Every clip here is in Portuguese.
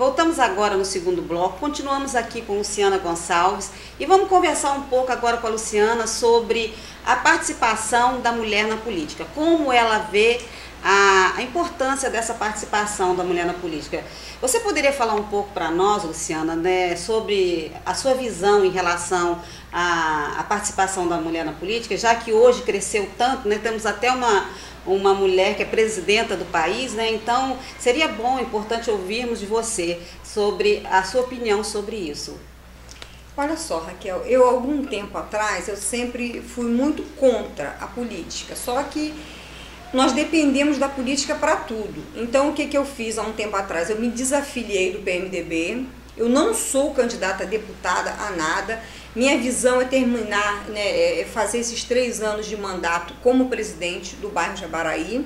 Voltamos agora no segundo bloco, continuamos aqui com Luciana Gonçalves e vamos conversar um pouco agora com a Luciana sobre a participação da mulher na política, como ela vê a importância dessa participação da mulher na política. Você poderia falar um pouco para nós, Luciana, né, sobre a sua visão em relação à participação da mulher na política, já que hoje cresceu tanto, né, temos até uma mulher que é presidenta do país, né? Então seria bom, importante ouvirmos de você sobre a sua opinião sobre isso. Olha só, Raquel, eu algum tempo atrás, eu sempre fui muito contra a política, só que nós dependemos da política para tudo. Então o que eu fiz há um tempo atrás? Eu me desafiliei do PMDB, eu não sou candidata a deputada a nada, minha visão é terminar, né, fazer esses 3 anos de mandato como presidente do bairro Jabaraí.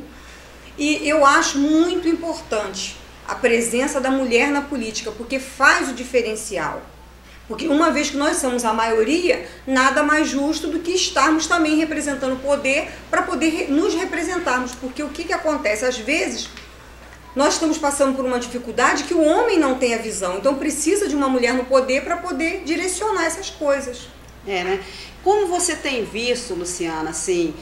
E eu acho muito importante a presença da mulher na política, porque faz o diferencial. Porque uma vez que nós somos a maioria, nada mais justo do que estarmos também representando o poder para poder nos representarmos. Porque o que acontece? Às vezes, nós estamos passando por uma dificuldade que o homem não tem a visão. Então precisa de uma mulher no poder para poder direcionar essas coisas. Né? Como você tem visto, Luciana, assim,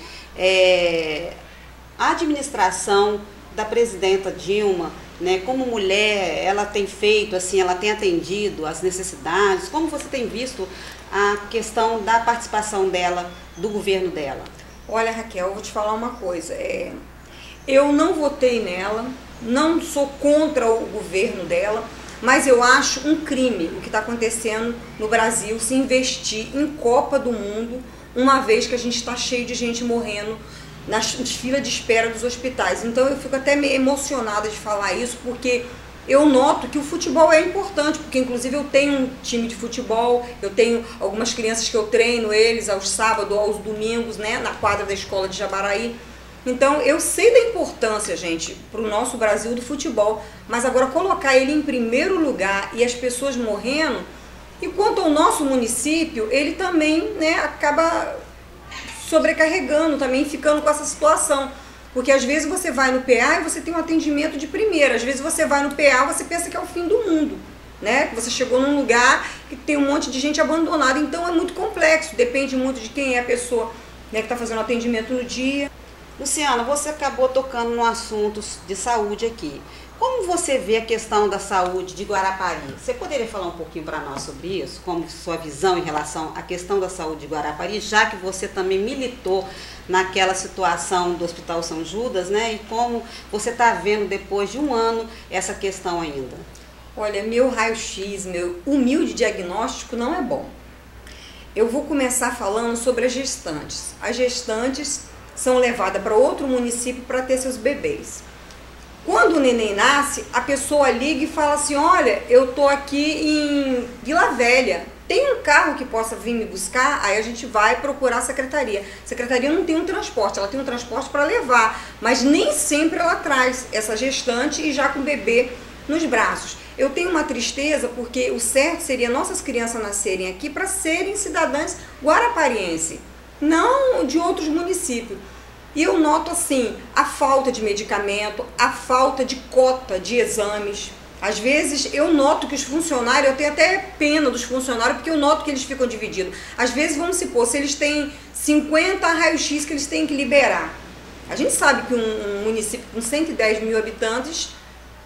a administração da presidenta Dilma, né, como mulher, ela tem feito, assim, ela tem atendido às necessidades? Como você tem visto a questão da participação dela, do governo dela? Olha, Raquel, eu vou te falar uma coisa. Eu não votei nela, não sou contra o governo dela, mas eu acho um crime o que está acontecendo no Brasil se investir em Copa do Mundo, uma vez que a gente está cheio de gente morrendo nas filas de espera dos hospitais. Então eu fico até meio emocionada de falar isso, porque eu noto que o futebol é importante, porque inclusive eu tenho um time de futebol, eu tenho algumas crianças que eu treino eles aos sábados, aos domingos, né, na quadra da escola de Jabaraí. Então eu sei da importância, gente, para o nosso Brasil do futebol, mas agora colocar ele em primeiro lugar e as pessoas morrendo, e quanto ao nosso município, ele também, né, acaba sobrecarregando, também ficando com essa situação. Porque às vezes você vai no PA e você tem um atendimento de primeira, às vezes você vai no PA e você pensa que é o fim do mundo, né? Que você chegou num lugar que tem um monte de gente abandonada, então é muito complexo, depende muito de quem é a pessoa, né, que está fazendo o atendimento no dia. Luciana, você acabou tocando no assunto de saúde aqui. Como você vê a questão da saúde de Guarapari? Você poderia falar um pouquinho para nós sobre isso? Como sua visão em relação à questão da saúde de Guarapari, já que você também militou naquela situação do Hospital São Judas, né? E como você está vendo depois de um ano essa questão ainda? Olha, meu raio-x, meu humilde diagnóstico não é bom. Eu vou começar falando sobre as gestantes. As gestantes são levadas para outro município para ter seus bebês. Quando o neném nasce, a pessoa liga e fala assim: olha, eu tô aqui em Vila Velha, tem um carro que possa vir me buscar? Aí a gente vai procurar a secretaria. A secretaria não tem um transporte, ela tem um transporte para levar, mas nem sempre ela traz essa gestante e já com o bebê nos braços. Eu tenho uma tristeza porque o certo seria nossas crianças nascerem aqui para serem cidadãs guaraparienses, não de outros municípios. E eu noto assim, a falta de medicamento, a falta de cota de exames. Às vezes eu noto que os funcionários, eu tenho até pena dos funcionários, porque eu noto que eles ficam divididos. Às vezes, vamos supor, se eles têm 50 raios-x que eles têm que liberar. A gente sabe que um município com 110 mil habitantes,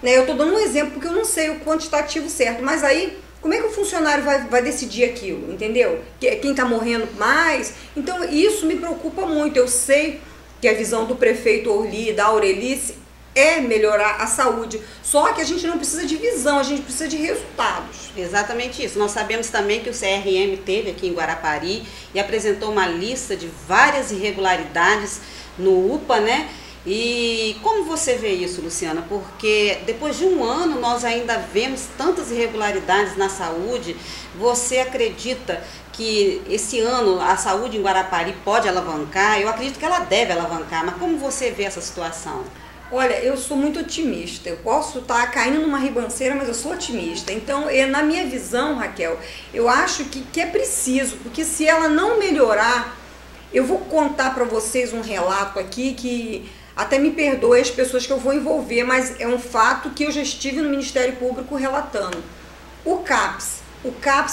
né, eu estou dando um exemplo porque eu não sei o quantitativo certo, mas aí como é que o funcionário vai decidir aquilo, entendeu? Quem está morrendo mais? Então isso me preocupa muito. Eu sei que a visão do prefeito Orly e da Aurelice é melhorar a saúde, só que a gente não precisa de visão, a gente precisa de resultados. Exatamente isso. Nós sabemos também que o CRM teve aqui em Guarapari e apresentou uma lista de várias irregularidades no UPA, né? E como você vê isso, Luciana? Porque depois de um ano nós ainda vemos tantas irregularidades na saúde. Você acredita que esse ano a saúde em Guarapari pode alavancar? Eu acredito que ela deve alavancar, mas como você vê essa situação? Olha, eu sou muito otimista. Eu posso estar caindo numa ribanceira, mas eu sou otimista. Então, na minha visão, Raquel, eu acho que é preciso, porque se ela não melhorar, eu vou contar para vocês um relato aqui que Até me perdoe as pessoas que eu vou envolver, mas é um fato que eu já estive no Ministério Público relatando. O CAPS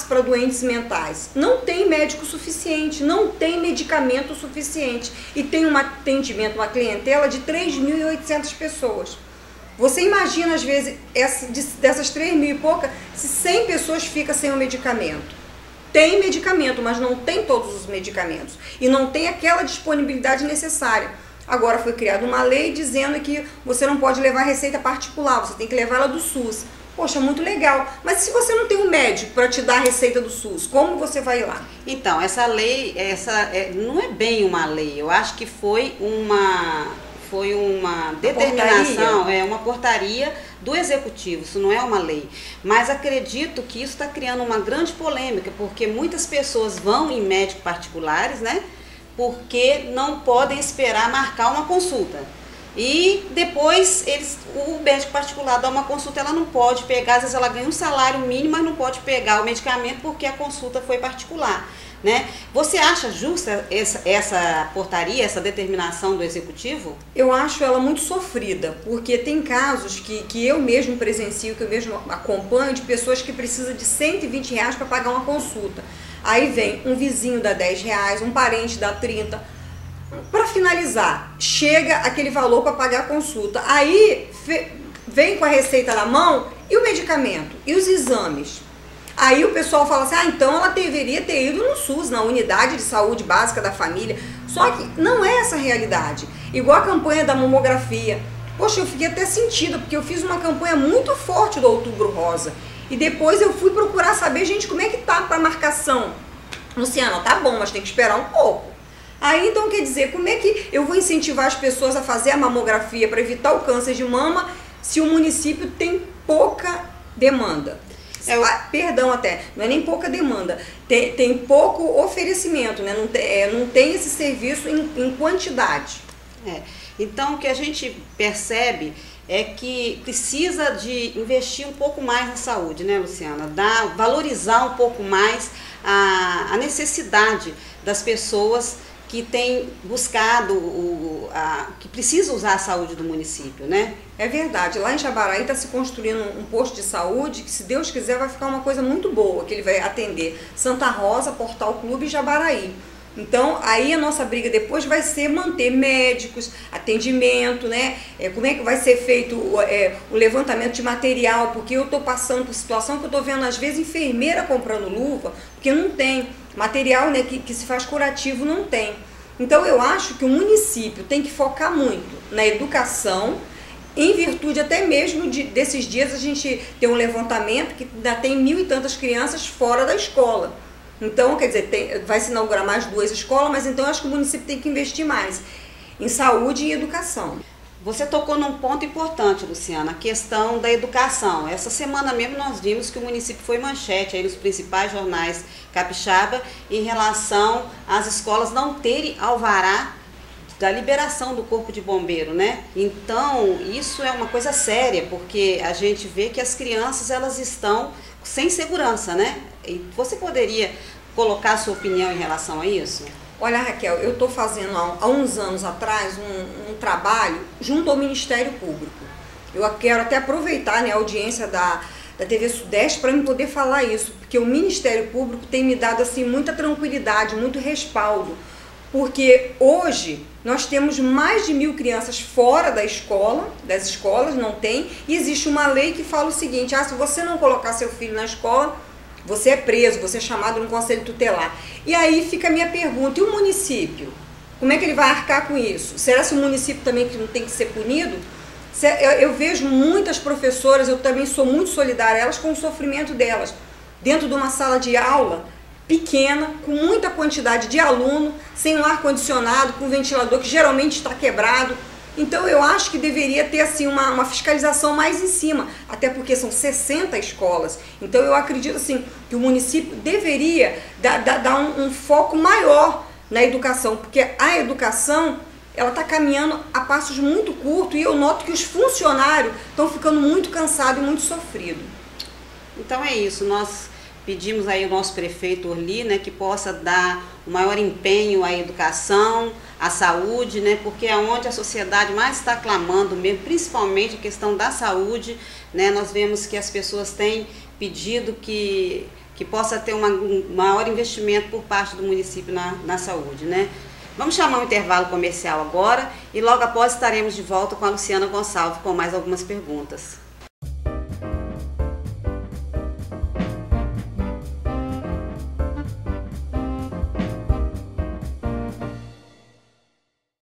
para doentes mentais, não tem médico suficiente, não tem medicamento suficiente e tem um atendimento, uma clientela de 3.800 pessoas. Você imagina, às vezes, dessas 3.000 e pouca, se 100 pessoas ficam sem o medicamento. Tem medicamento, mas não tem todos os medicamentos e não tem aquela disponibilidade necessária. Agora foi criada uma lei dizendo que você não pode levar receita particular, você tem que levar ela do SUS. Poxa, muito legal. Mas se você não tem um médico para te dar a receita do SUS, como você vai lá? Então, essa lei, não é bem uma lei. Eu acho que foi uma determinação, uma portaria do Executivo, isso não é uma lei. Mas acredito que isso está criando uma grande polêmica, porque muitas pessoas vão em médicos particulares, né? Porque não podem esperar marcar uma consulta. E depois o médico particular dá uma consulta, ela não pode pegar, às vezes ela ganha um salário mínimo, mas não pode pegar o medicamento porque a consulta foi particular, né? Você acha justa essa portaria, essa determinação do Executivo? Eu acho ela muito sofrida, porque tem casos que eu mesmo presencio, que eu mesmo acompanho, de pessoas que precisam de R$120 para pagar uma consulta. Aí vem um vizinho dá R$10, um parente dá 30. Para finalizar, chega aquele valor para pagar a consulta. Aí vem com a receita na mão e o medicamento, e os exames. Aí o pessoal fala assim, então ela deveria ter ido no SUS, na unidade de saúde básica da família. Só que não é essa a realidade. Igual a campanha da mamografia. Poxa, eu fiquei até sentida, porque eu fiz uma campanha muito forte do Outubro Rosa. E depois eu fui procurar saber, gente, como é que tá para marcação. Luciana, tá bom, mas tem que esperar um pouco. Aí então quer dizer, como é que eu vou incentivar as pessoas a fazer a mamografia para evitar o câncer de mama se o município tem pouca demanda? Perdão, até, não é nem pouca demanda, tem pouco oferecimento, né? Não tem esse serviço em quantidade. Então o que a gente percebe é que precisa de investir um pouco mais na saúde, né, Luciana? Valorizar um pouco mais a necessidade das pessoas que têm buscado, que precisam usar a saúde do município, né? É verdade, lá em Jabaraí está se construindo um posto de saúde que, se Deus quiser, vai ficar uma coisa muito boa, que ele vai atender Santa Rosa, Portal Clube e Jabaraí. Então, aí a nossa briga depois vai ser manter médicos, atendimento, né? Como é que vai ser feito o levantamento de material, porque eu estou passando por situação que eu estou vendo, às vezes, enfermeira comprando luva, porque não tem material, né, que se faz curativo, não tem. Então, eu acho que o município tem que focar muito na educação, em virtude até mesmo desses dias a gente tem um levantamento que ainda tem 1.000 e tantas crianças fora da escola. Então, quer dizer, vai se inaugurar mais 2 escolas, mas então eu acho que o município tem que investir mais em saúde e educação. Você tocou num ponto importante, Luciana, a questão da educação. Essa semana mesmo nós vimos que o município foi manchete aí nos principais jornais capixaba em relação às escolas não terem alvará da liberação do corpo de bombeiro, né? Então, isso é uma coisa séria, porque a gente vê que as crianças, elas estão sem segurança, né? E você poderia colocar a sua opinião em relação a isso? Olha, Raquel, eu estou fazendo há uns anos atrás um trabalho junto ao Ministério Público. Eu quero até aproveitar, né, a audiência da TV Sudeste para me poder falar isso, porque o Ministério Público tem me dado assim muita tranquilidade, muito respaldo, porque hoje nós temos mais de 1.000 crianças fora das escolas, não tem, e existe uma lei que fala o seguinte, se você não colocar seu filho na escola, você é preso, você é chamado no conselho tutelar. E aí fica a minha pergunta, e o município? Como é que ele vai arcar com isso? Será que o município também que não tem que ser punido? Eu vejo muitas professoras, eu também sou muito solidária, elas com o sofrimento delas, dentro de uma sala de aula pequena, com muita quantidade de aluno, sem um ar-condicionado, com um ventilador que geralmente está quebrado. Então eu acho que deveria ter assim uma fiscalização mais em cima, até porque são 60 escolas. Então eu acredito assim que o município deveria dar um foco maior na educação, porque a educação ela está caminhando a passos muito curtos e eu noto que os funcionários estão ficando muito cansados e muito sofridos. Então é isso, nós pedimos aí ao nosso prefeito Orly, né, que possa dar o maior empenho à educação, à saúde, né, porque é onde a sociedade mais está clamando mesmo, principalmente a questão da saúde, né, nós vemos que as pessoas têm pedido que possa ter um maior investimento por parte do município na saúde, né. Vamos chamar um intervalo comercial agora e logo após estaremos de volta com a Luciana Gonçalves com mais algumas perguntas.